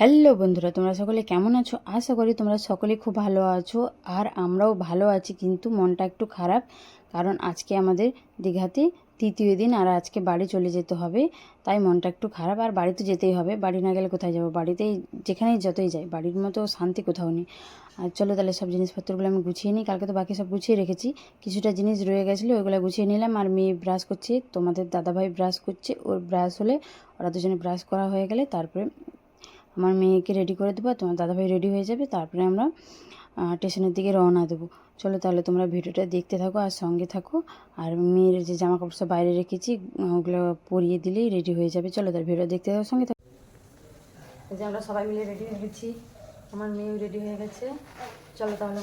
Hello বন্ধুরা, তোমরা সকলে কেমন আছো? আশা করি তোমরা সকলে খুব ভালো আছো। আর আমরাও ভালো আছি, কিন্তু মনটা একটু খারাপ, কারণ আজকে আমাদের দীঘাতে তৃতীয় দিন আর আজকে বাড়ি চলে যেতে হবে। তাই মনটা একটু খারাপ, আর বাড়ি তো যেতেই হবে। বাড়ি না গেলে কোথায় যাবো? বাড়িতেই যেখানেই যতই যাই, বাড়ির মতো শান্তি কোথাও নেই। আর চলো তাহলে সব জিনিসপত্রগুলো আমি গুছিয়ে নিই। কালকে তো বাকি সব গুছিয়ে রেখেছি, কিছুটা জিনিস রয়ে গেছিলো, ওইগুলো গুছিয়ে নিলাম। আর মেয়ে ব্রাশ করছে, তোমাদের দাদাভাই ব্রাশ করছে। ওর ব্রাশ হলে, ওরা দুজনে ব্রাশ করা হয়ে গেলে তারপরে আমার মেয়েকে রেডি করে দেবো, তোমার দাদাভাই রেডি হয়ে যাবে, তারপরে আমরা স্টেশনের দিকে রওনা দেবো। চলো তাহলে তোমরা ভিডিওটা দেখতে থাকো আর সঙ্গে থাকো। আর মেয়ের যে জামা কাপড় সব বাইরে রেখেছি, ওগুলো পরিয়ে দিলেই রেডি হয়ে যাবে। চলো তাহলে ভিডিও দেখতে থাকো, সঙ্গে থাকো। যে আমরা সবাই মিলে রেডি হয়ে গেছি, আমার মেয়েও রেডি হয়ে গেছে। চলো তাহলে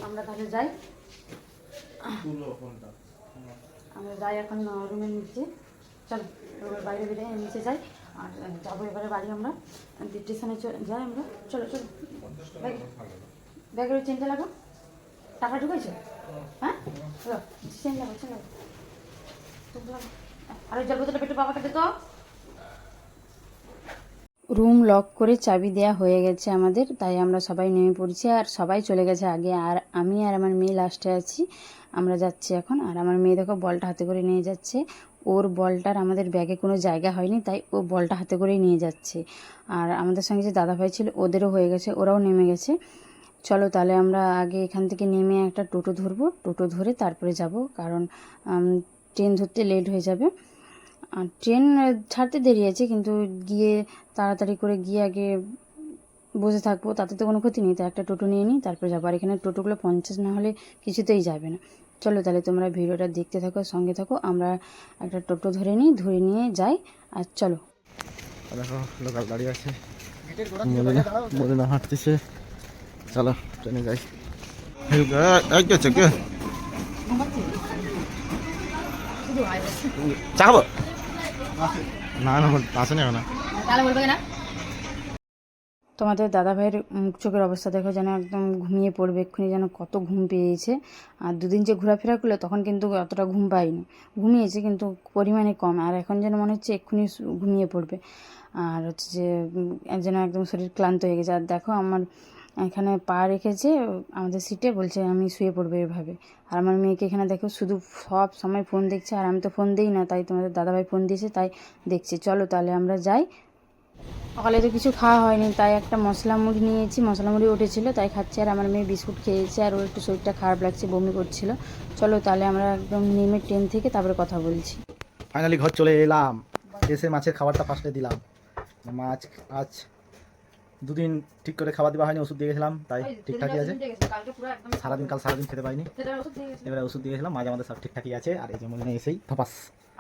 আমরা তাহলে যাই। আমরা যাই এখন রুমের নিচে। চলো রুমের বাইরে বেরিয়ে নিচে যাই, আর যাবো এবারে বাড়ি। আমরা স্টেশনে যাই আমরা। চলো চলো, ব্যাগের চেনটা লাগো। টাকা ঢুকেছে? হ্যাঁ, চেন লাগো, চেন লাগো। আর ওই জল বোতলটা পেটু বাবাকে দে তো। রুম লক করে চাবি দেওয়া হয়ে গেছে আমাদের, তাই আমরা সবাই নেমে পড়ছি। আর সবাই চলে গেছে আগে, আর আমি আর আমার মেয়ে লাস্টে আছি। আমরা যাচ্ছি এখন। আর আমার মেয়ে দেখো বলটা হাতে করে নিয়ে যাচ্ছে। ওর বলটার আমাদের ব্যাগে কোনো জায়গা হয়নি, তাই ও বলটা হাতে করেই নিয়ে যাচ্ছে। আর আমাদের সঙ্গে যে দাদাভাই ছিল, ওদেরও হয়ে গেছে, ওরাও নেমে গেছে। চলো তাহলে আমরা আগে এখান থেকে নেমে একটা টোটো ধরবো, টোটো ধরে তারপরে যাব, কারণ ট্রেন ধরতে লেট হয়ে যাবে। আর ট্রেন ছাড়তে দেরি আছে, কিন্তু গিয়ে তাড়াতাড়ি করে গিয়ে আগে বসে থাকবো, তাতে তো কোনো ক্ষতি নেই। তাই একটা টোটো নিয়ে নিই, তারপরে যাবো। আর এখানে টোটোগুলো 50 না হলে কিছুতেই যাবে না। চলো তাহলে তোমরা ভিডিওটা দেখতে থাকো, সঙ্গে থাকো। আমরা একটা টোটো ধরে নিই, ধরে নিয়ে যাই। আর চলো, দেখো লোকাল দাঁড়িয়ে আছে, মদিনা হাঁটতেছে। চলো ট্রেনে যাই। চা খাবো না? না আসেনি এখন। তোমাদের দাদাভাইয়ের মুখ চোখের অবস্থা দেখো, যেন একদম ঘুমিয়ে পড়বে এক্ষুনি, যেন কত ঘুম পেয়েছে। আর দুদিন যে ঘোরাফেরা করলো, তখন কিন্তু অতটা ঘুম পাইনি, ঘুমিয়েছে কিন্তু পরিমাণে কম। আর এখন যেন মনে হচ্ছে এক্ষুনি ঘুমিয়ে পড়বে। আর হচ্ছে যে যেন একদম শরীর ক্লান্ত হয়ে গেছে। আর দেখো আমার এখানে পা রেখেছে আমাদের সিটে, বলছে আমি শুয়ে পড়বো এভাবে। আর আমার মেয়েকে এখানে দেখো শুধু সব সময় ফোন দেখছে, আর আমি তো ফোন দিই না, তাই তোমাদের দাদাভাই ফোন দিয়েছে, তাই দেখছি। চলো তাহলে আমরা যাই। সকালে তো কিছু খাওয়া হয়নি, তাই একটা মশলা মুড়ি নিয়েছি, মশলা মুড়ি উঠেছিল তাই খাচ্ছি। আর আমার মেয়ে বিস্কুট খেয়েছে, আর ওর একটু শরীরটা খারাপ লাগছে, বমি করছিল। চলো তাহলে আমরা একদম নেমে ট্রেন থেকে তারপরে কথা বলছি। ফাইনালি ঘর চলে এলাম, এসে মাছের খাবারটা ফার্স্টে দিলাম। মাছ আজ দুদিন ঠিক করে খাবার দেওয়া হয়নি, ওষুধ দিয়ে গেছিলাম, তাই ঠিকঠাকই আছে। কাল সারাদিন খেতে পাইনি, এবারে ওষুধ দিয়ে গেছিলাম। মাছ আমাদের সব ঠিকঠাকই আছে। আর এই যে মনে এসেই থপাস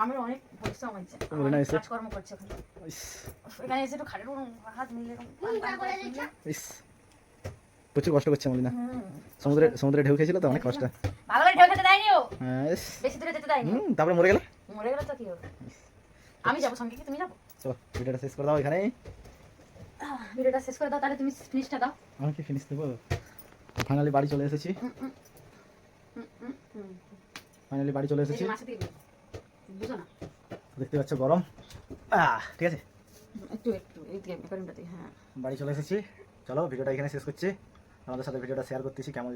আমার অনেক পরিশ্রম হয়েছে, মনে এসে কাজকর্ম করছে এখানে এসে একটু খাটের হাত মিলে প্রচুর কষ্ট করছে মলিনা। সমুদ্রে ঢেউ খেয়েছিল তো, অনেক কষ্ট। ভালো করে ঢেউ খেতে দেয়নি ও, হ্যাঁ বেশি দূরে যেতে দেয়নি। তারপরে মরে গেল তো কি হবে? আমি যাবো সঙ্গে, কি তুমি যাবো? চলো ভিডিওটা শেষ করে দাও এখানে। ভিডিওটা শেষ করে দাও, তাহলে তুমি ফিনিশটা দাও। আমি কি ফিনিশ দেবো? ফাইনালি বাড়ি চলে এসেছি। বুঝো না, দেখতে পাচ্ছ গরম। ঠিক আছে, একটু হ্যাঁ, বাড়ি চলে এসেছি। চলো ভিডিওটা এখানে শেষ করছি। আমাদের সাথে ভিডিওটা শেয়ার করতেছি, কেমন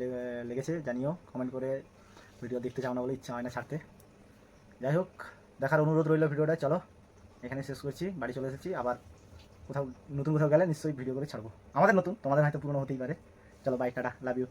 লেগেছে জানিও কমেন্ট করে। ভিডিও দেখতে চাও না বলে ইচ্ছা হয় না ছাড়তে। যাই হোক, দেখার অনুরোধ রইল ভিডিওটা। চলো এখানে শেষ করছি, বাড়ি চলে এসেছি। আবার কোথাও নতুন কোথাও গেলে নিশ্চয়ই ভিডিও করে ছাড়বো। আমাদের নতুন, তোমাদের হয়তো পুরনো হতেই পারে। চলো বাই, টাটা, লাভ ইউ।